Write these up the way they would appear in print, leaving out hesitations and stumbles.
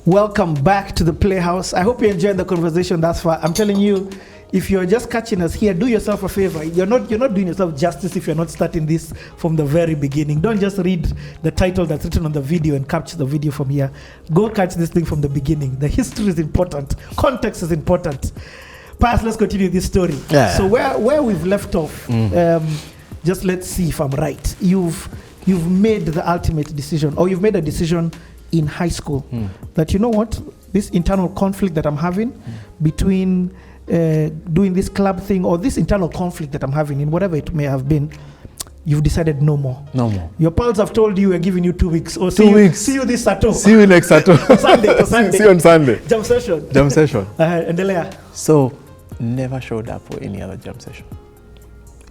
Welcome back to the Playhouse. I hope you enjoyed the conversation thus far. I'm telling you, if you're just catching us here, do yourself a favor. You're not doing yourself justice if you're not starting this from the very beginning. Don't just read the title that's written on the video and capture the video from here. Go catch this thing from the beginning. The history is important. Context is important. Pius, let's continue this story. Yeah. So where we've left off, just let's see if I'm right. You've made the ultimate decision, or you've made a decision in high school that, you know what, this internal conflict that I'm having between doing this club thing, or this internal conflict that I'm having in whatever it may have been, you've decided no more. No more. Your pals have told you we're giving you 2 weeks. Or see you this Saturday. See you next Saturday. Sunday. See you on Sunday. Jam session. Jam session. Endelea. So, never showed up for any other jam session.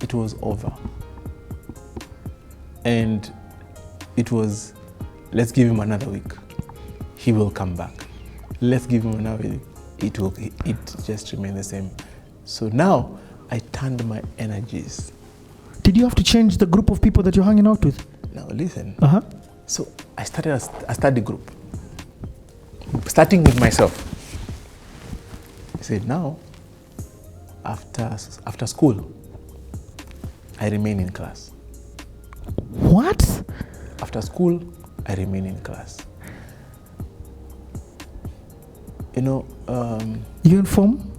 It was over. And it was, let's give him another week. He will come back. Let's give him another week. It just remained the same. So now I turned my energies. Did you have to change the group of people that you're hanging out with? Now listen. So I started a study group, starting with myself. I said, now, after school, I remain in class. What? After school, I remain in class. Uniform?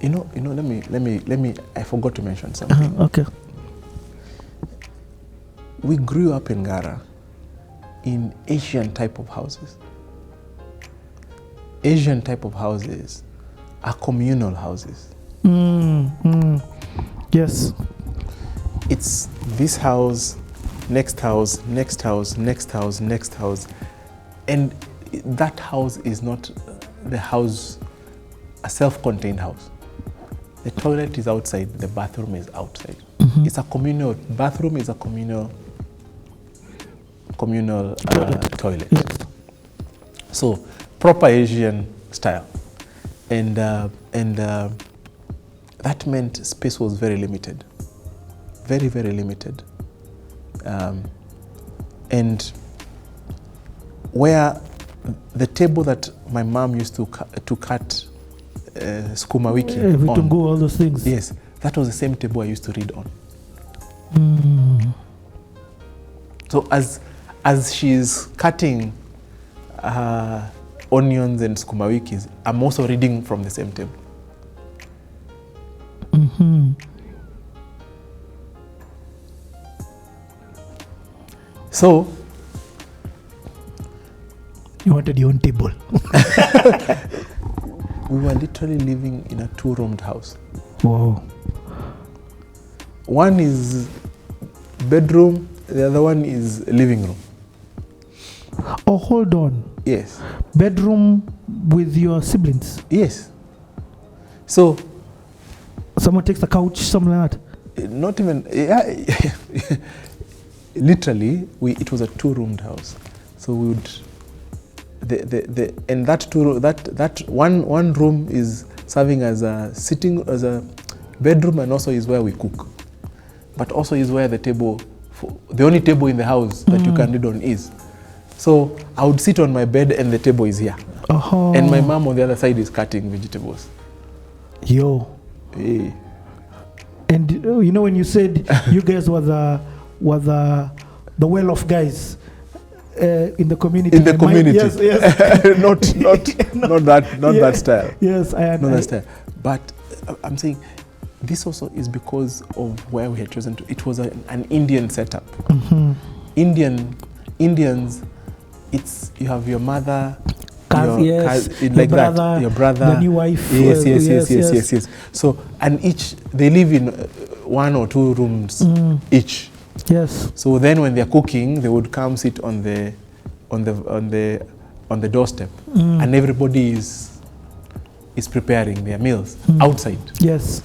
Let me, I forgot to mention something. Okay. We grew up in Ngara in Asian type of houses. Asian type of houses are communal houses. Yes. It's this house, next house, next house, next house, next house. And that house is not the house, a self-contained house. The toilet is outside, the bathroom is outside. It's a communal, bathroom is a communal toilet. Yes. So, proper Asian style. And that meant space was very limited. Very, very limited. And where the table that my mom used to cut sukuma wiki on, all those things. yes, that was the same table I used to read on. So as she's cutting onions and sukuma wikis, I'm also reading from the same table. So you wanted your own table. We were literally living in a 2-roomed house. Wow. One is bedroom, the other one is living room. Oh, hold on. Yes. Bedroom with your siblings? Yes. So someone takes the couch, something like that? Not even, yeah. Literally, it was a 2-roomed house. So we would, and that one room is serving as a bedroom, and also is where we cook. But also is where the only table in the house that you can read on is. So I would sit on my bed and the table is here. And my mom on the other side is cutting vegetables. Yo. Hey. And you know when you said you guys were the well-off guys in the community. In the community. Yes. not that style. Yes, not that style. But I'm saying this also is because of where we had chosen to. It was an Indian setup. Indians, it's you have your mother, your brother, the new wife. Yes. So, and they live in 1 or 2 rooms each. Yes. So then when they're cooking, they would come sit on the doorstep, and everybody is preparing their meals outside. Yes.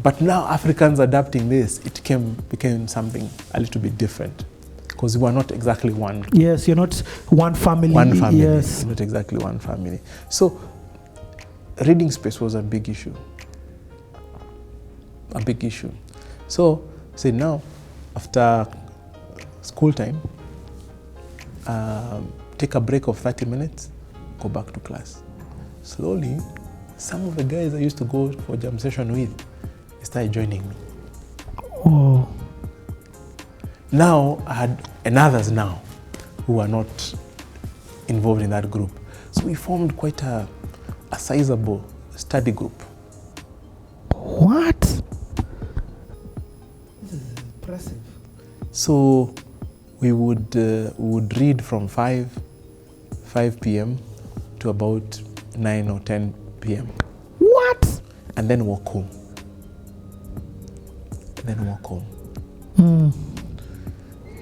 But now Africans adapting this, it became something a little bit different, because we are not exactly one. Yes, you're not one family. One family. Yes. Not exactly one family. So reading space was a big issue. A big issue. So say now, after school time, take a break of 30 minutes, go back to class. Slowly, some of the guys I used to go for jam session with, they started joining me. Oh. Now I had, and others now, who are not involved in that group. So we formed quite a sizable study group. What? This is impressive. So we would read from 5 p.m. to about 9 or 10 p.m. What? And then walk home.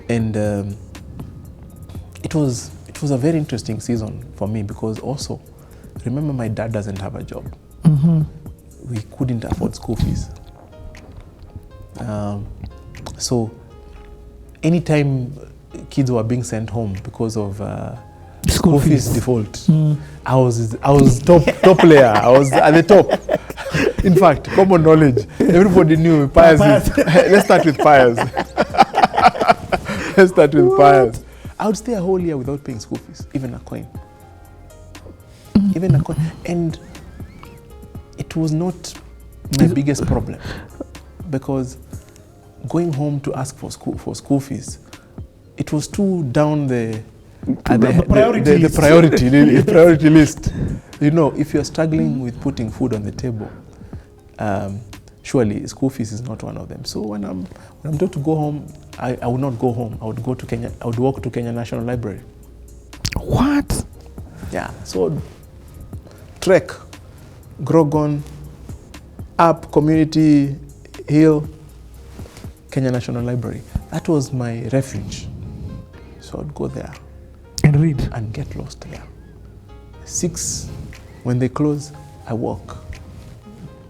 And it was a very interesting season for me, because also, remember, my dad doesn't have a job. We couldn't afford school fees. So anytime kids were being sent home because of school fees default, I was top player. I was at the top. In fact, common knowledge, everybody knew Pius. Let's start with Pius. Pius. I would stay a whole year without paying school fees, even a coin. And it was not my biggest problem, because going home to ask for school fees, it was too down the priority list. You know, if you're struggling with putting food on the table, surely school fees is not one of them. So when I'm told to go home, I would not go home. I would go to Kenya. I would walk to Kenya National Library. What? Yeah. So trek, Grogon, up Community Hill, Kenya National Library. That was my refuge. So I'd go there and read and get lost there. 6, when they close, I walk.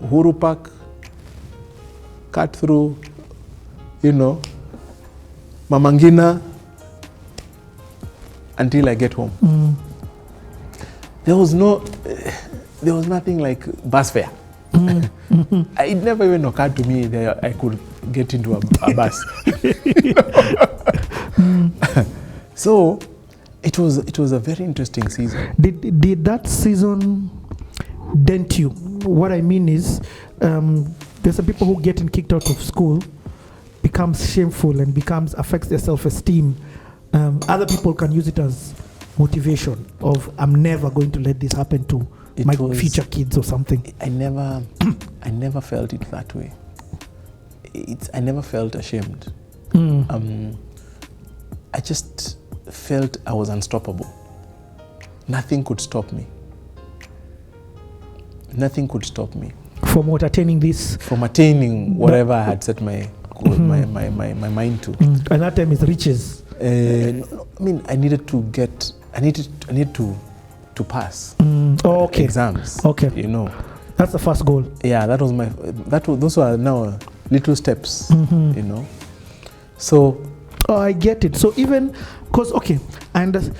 Uhuru Park, cut through, Mama Ngina, until I get home. There was nothing like bus fare. It never even occurred to me that I could get into a bus. So it was a very interesting season. Did that season dent you? What I mean is, there's some people who getting kicked out of school becomes shameful and affects their self-esteem. Other people can use it as motivation of, I'm never going to let this happen to my future kids or something. I never felt it that way. I never felt ashamed. I just felt I was unstoppable. Nothing could stop me. From what, attaining this? From attaining whatever I had set my mind to. And that time is riches. I needed to pass exams. Okay. That's the first goal. Yeah, those were now little steps, So. Oh, I get it. So even,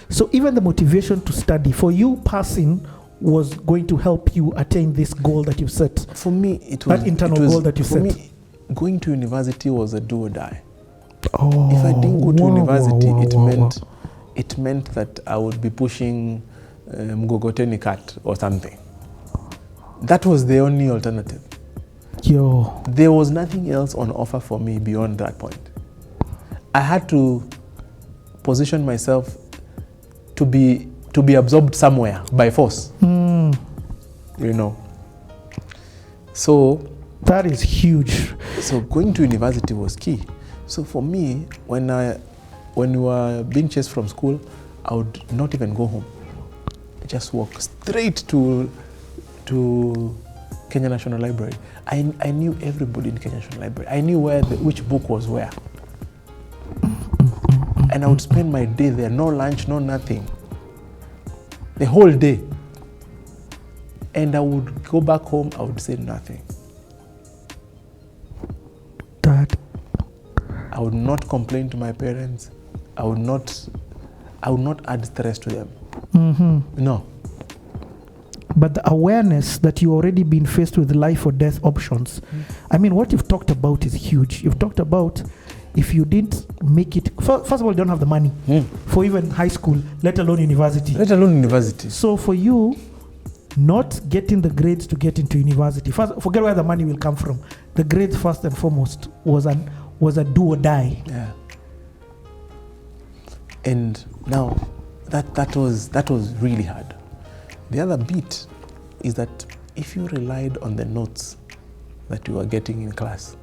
so even the motivation to study, for you, passing was going to help you attain this goal that you set. For me, it was that internal goal that you set. For me, going to university was a do or die. If I didn't go to university, it meant that I would be pushing Mgogoteni cart or something. That was the only alternative. There was nothing else on offer for me beyond that point. I had to position myself to be absorbed somewhere by force. So that is huge. So going to university was key. So for me, when we were being chased from school, I would not even go home. I just walk straight to Kenya National Library. I knew everybody in Kenya National Library. I knew which book was where. And I would spend my day there, no lunch, no nothing. The whole day. And I would go back home, I would say nothing. Dad. I would not complain to my parents. I would not add stress to them. No. But the awareness that you already been faced with life or death options, I mean, what you've talked about is huge. You've talked about if you didn't make it, first of all, you don't have the money for even high school, let alone university. So for you, not getting the grades to get into university, first, forget where the money will come from. The grades, first and foremost, was a do or die. Yeah. And now that was really hard. The other bit is that if you relied on the notes that you were getting in class,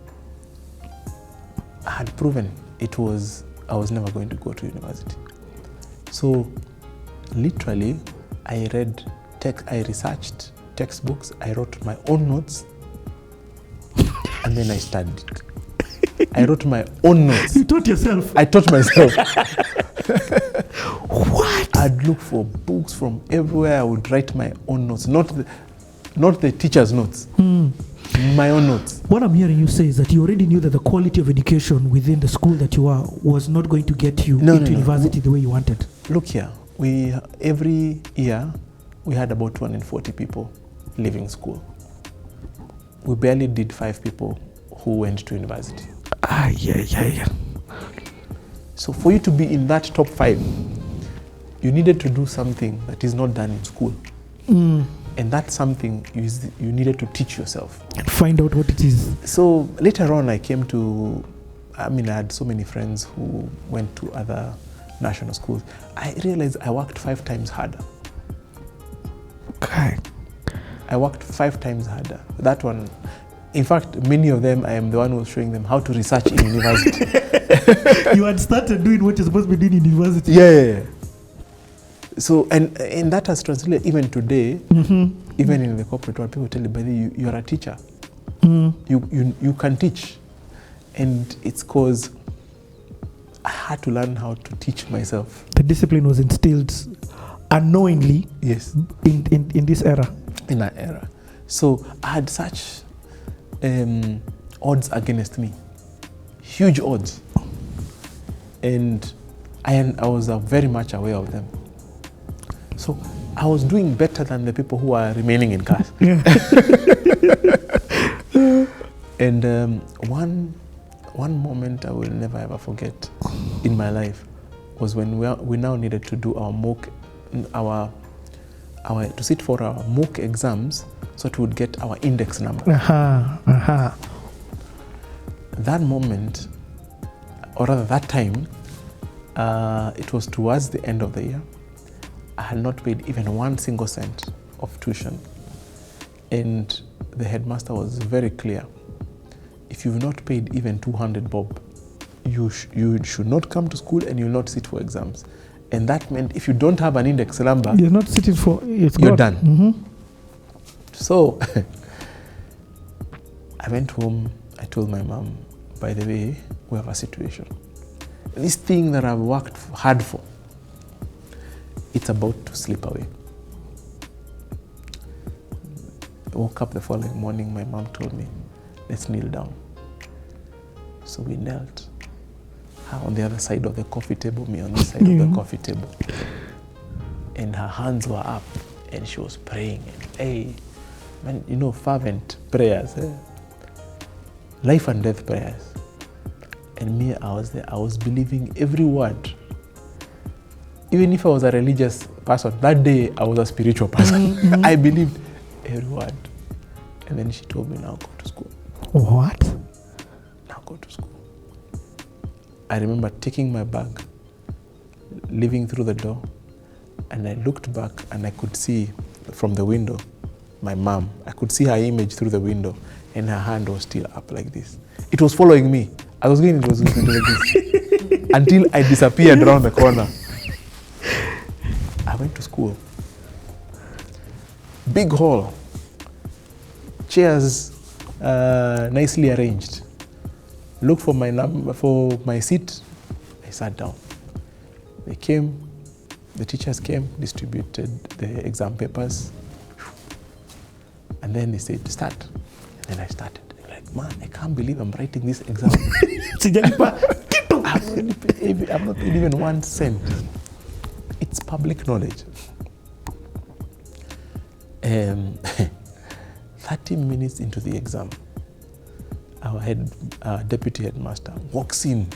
I had proven I was never going to go to university. So literally, I researched textbooks, I wrote my own notes, and then I studied. I wrote my own notes. You taught yourself? I taught myself. What? I'd look for books from everywhere. I would write my own notes, not the teacher's notes, my own notes. What I'm hearing you say is that you already knew that the quality of education within the school that you are was not going to get you into university the way you wanted. Look here, every year we had about 240 people leaving school. We barely did 5 people who went to university. Yeah. So for you to be in that top 5, you needed to do something that is not done in school. And that's something you needed to teach yourself. And find out what it is. So later on I had so many friends who went to other national schools. I realized I worked 5 times harder. Okay. I worked 5 times harder. That one, in fact, many of them, I am the one who was showing them how to research in university. You had started doing what you're supposed to be doing in university. Yeah. So, and that has translated even today, even in the corporate world, people tell you, buddy, you are a teacher. You can teach. And it's because I had to learn how to teach myself. The discipline was instilled unknowingly. Yes. In this era. In that era. So I had such odds against me. Huge odds. And I was very much aware of them. So I was doing better than the people who are remaining in class. And one moment I will never ever forget in my life was when we now needed to do to sit for our mock exams so that we would get our index number. That moment, or rather that time, it was towards the end of the year. I had not paid even 1 single cent of tuition. And the headmaster was very clear. If you've not paid even 200 bob, you should not come to school and you'll not sit for exams. And that meant if you don't have an index number, you're not sitting for it. You're done. So I went home, I told my mom, by the way, we have a situation. This thing that I've worked hard for, it's about to slip away. I woke up the following morning, my mom told me, let's kneel down. So we knelt. Her on the other side of the coffee table, me on this side of the coffee table. And her hands were up and she was praying. And fervent prayers. Life and death prayers. And me, I was there. I was believing every word. Even if I was a religious person, that day I was a spiritual person. I believed every word. And then she told me, now go to school. What? Now go to school. I remember taking my bag, leaving through the door, and I looked back and I could see from the window my mom. I could see her image through the window and her hand was still up like this. It was following me. It was going to do like this until I disappeared around the corner. I went to school. Big hall. Chairs nicely arranged. Looked for my seat. I sat down. They came, the teachers came, distributed the exam papers. And then they said, start. And then I started. Like, man, I can't believe I'm writing this exam. I've not paid even 1 cent. It's public knowledge. 30 minutes into the exam, our deputy headmaster walks in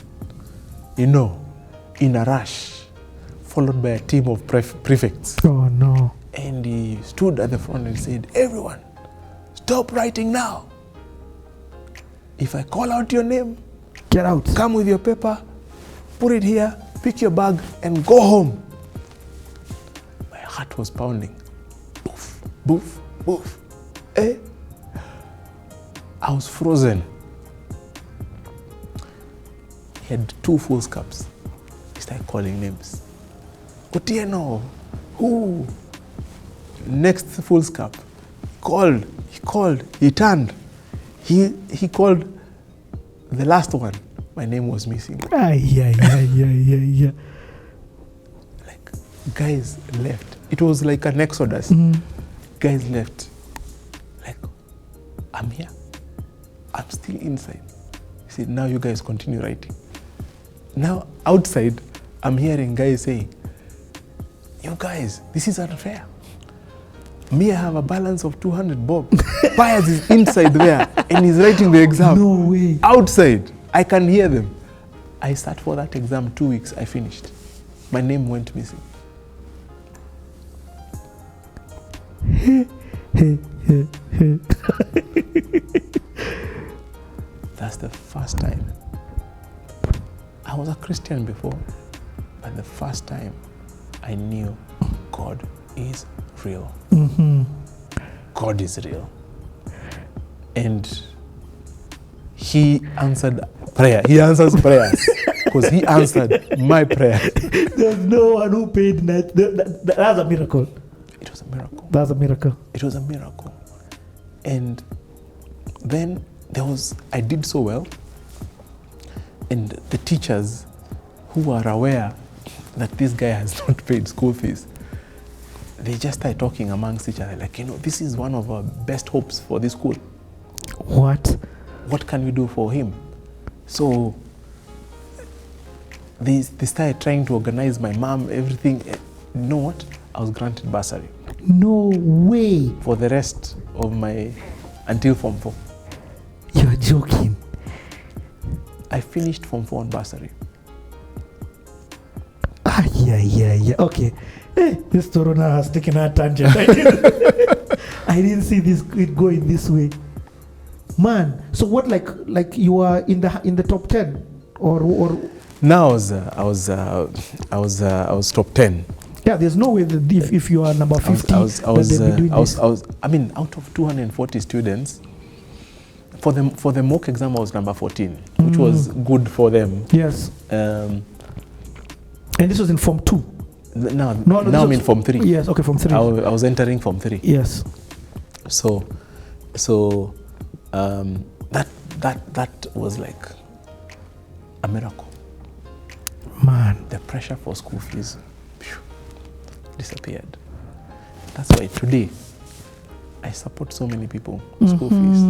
in a rush, followed by a team of prefects. Oh no. And he stood at the front and said, everyone, stop writing now. If I call out your name, get out. Come with your paper, put it here, pick your bag, and go home. My heart was pounding. Boof, boof, boof. I was frozen. He had 2 full cups. He started calling names. Otieno, who? Next full cup. He called, he turned. He called the last one. My name was missing. Yeah. Like, guys left. It was like an exodus. Guys left. Like, I'm here. I'm still inside. He said, now you guys continue writing. Now, outside, I'm hearing guys saying, you guys, this is unfair. Me, I have a balance of 200 bob. Pius is inside there and he's writing the exam. No way. Outside, I can hear them. I sat for that exam 2 weeks, I finished. My name went missing. That's the first time. I was a Christian before, but the first time I knew God is real. God is real. And he answered prayer. He answers prayers because he answered my prayer. There's no one who paid net. That's a miracle. It was a miracle. That's a miracle. It was a miracle. And then I did so well. And the teachers who are aware that this guy has not paid school fees, they just started talking amongst each other, like, this is one of our best hopes for this school. What can we do for him? So they started trying to organize my mom, everything. You know what? I was granted bursary. No way. For the rest of until Form 4. You're joking. I finished Form 4 on bursary. Yeah. Okay. This Torona has taken a tangent. I didn't see it going this way. Man, so what, like you are in the top 10 or Now I was top 10. Yeah, there's no way that if you are number 50 I mean, out of 240 students, for the mock exam I was number 14, which was good for them. Yes. And this was in Form 2. Now I'm in Form 3. Yes, okay, Form 3. I was entering Form 3. Yes. So that was like a miracle. Man. The pressure for school fees disappeared. That's why today I support so many people school fees.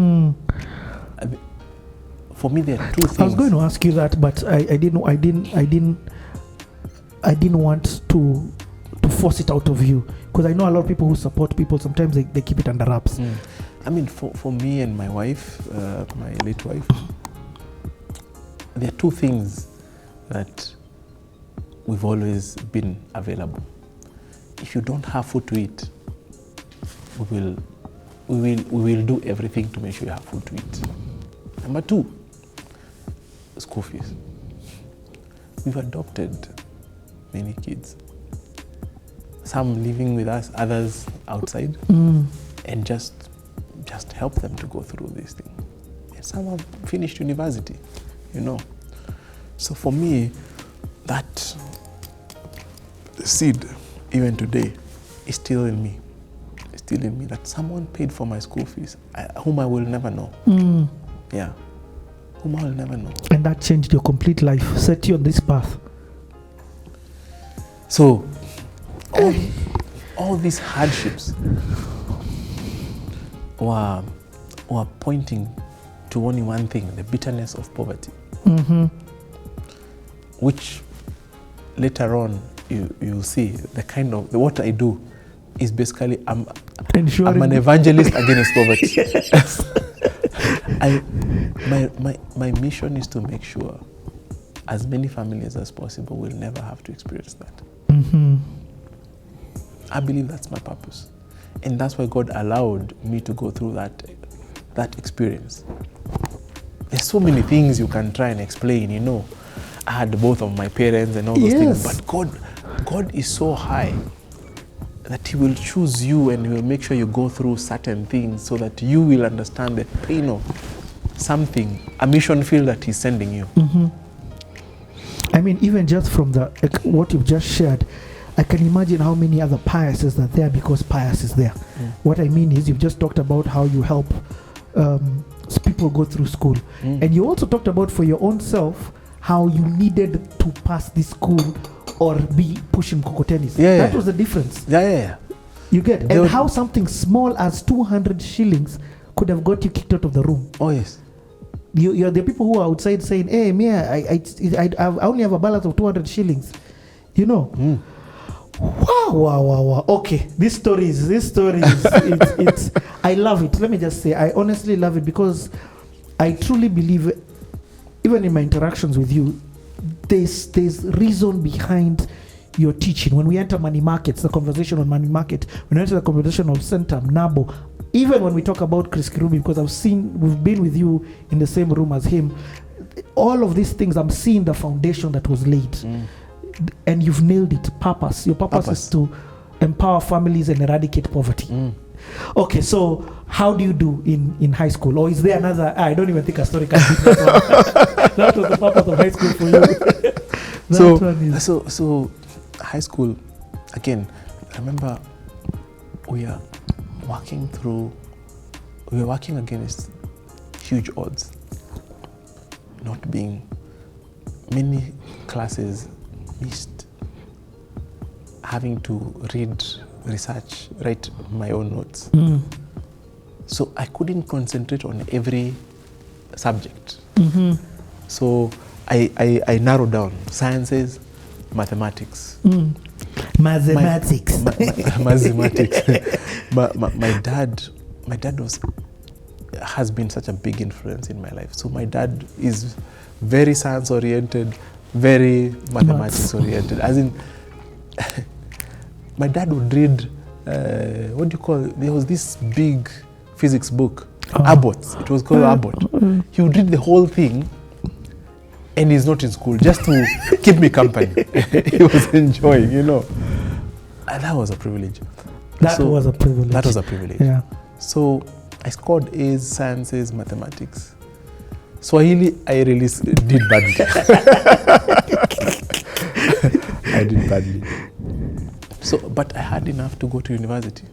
For me, there are 2 things. I was going to ask you that, but I didn't want to force it out of you, because I know a lot of people who support people, sometimes they keep it under wraps. I mean, for me and my wife, my late wife, there are 2 things that we've always been available. If you don't have food to eat, we will do everything to make sure you have food to eat. Number 2, school fees. We've adopted many kids. Some living with us, others outside, and just help them to go through this thing. And some have finished university, So for me, that seed, even today, is still in me. It's still in me that someone paid for my school fees, whom I will never know. Yeah, whom I will never know. And that changed your complete life, set you on this path. So, all these hardships were pointing to only one thing: the bitterness of poverty. Which later on you'll see what I do is basically I'm an evangelist against poverty. Yes. My mission is to make sure as many families as possible will never have to experience that. Mm-hmm. I believe that's my purpose. And that's why God allowed me to go through that experience. There's so many things you can try and explain, you know. I had both of my parents and all those things, but God is so high that He will choose you and He will make sure you go through certain things so that you will understand the pain of something, a mission field that He's sending you. Mm-hmm. I mean, even just from what you've just shared, I can imagine how many other Piuses are there because Pius is there. What I mean is, you've just talked about how you help people go through school. And you also talked about for your own self, how you needed to pass this school or be pushing mkokotenis. That was the difference. You get? And how something small as 200 shillings could have got you kicked out of the room. Oh, yes. You're the people who are outside saying, hey, I only have a balance of 200 shillings. You know? Wow. Okay, this story is it's I love it. Let me just say, I honestly love it because I truly believe, even in my interactions with you, there's reason behind your teaching. When we enter money markets, the conversation on money market, when we enter the conversation on Centum, Nabo, even when we talk about Chris Kirubi, because we've been with you in the same room as him, all of these things, I'm seeing the foundation that was laid. And you've nailed it. Purpose. Your purpose is to empower families and eradicate poverty. Okay, so how do you do in high school? Or is there another? I don't even think a story can be that. That was the purpose of high school for you. So high school, again, I remember we are working against huge odds. Not being many classes missed, having to read, research, write my own notes. So I couldn't concentrate on every subject. So I narrowed down sciences, mathematics. Mathematics. Mathematics. My dad has been such a big influence in my life. So my dad is very science oriented, very mathematics oriented. As in, my dad would read, there was this big physics book, Abbott. It was called Abbott. He would read the whole thing and he's not in school, just to keep me company. He was enjoying, you know. And that was a privilege. That was a privilege. Yeah. So I scored A's, sciences, mathematics. Swahili, I really did badly. I did badly. So, but I had enough to go to university.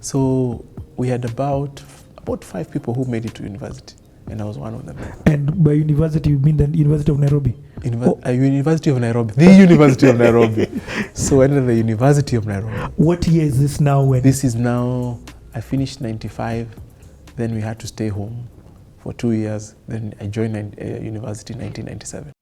So we had about 5 people who made it to university, and I was one of them. And by university, you mean the University of Nairobi? University of Nairobi. The University of Nairobi. So I ended the University of Nairobi. What year is this now? This is now, I finished 95, then we had to stay home for 2 years. Then I joined university in 1997.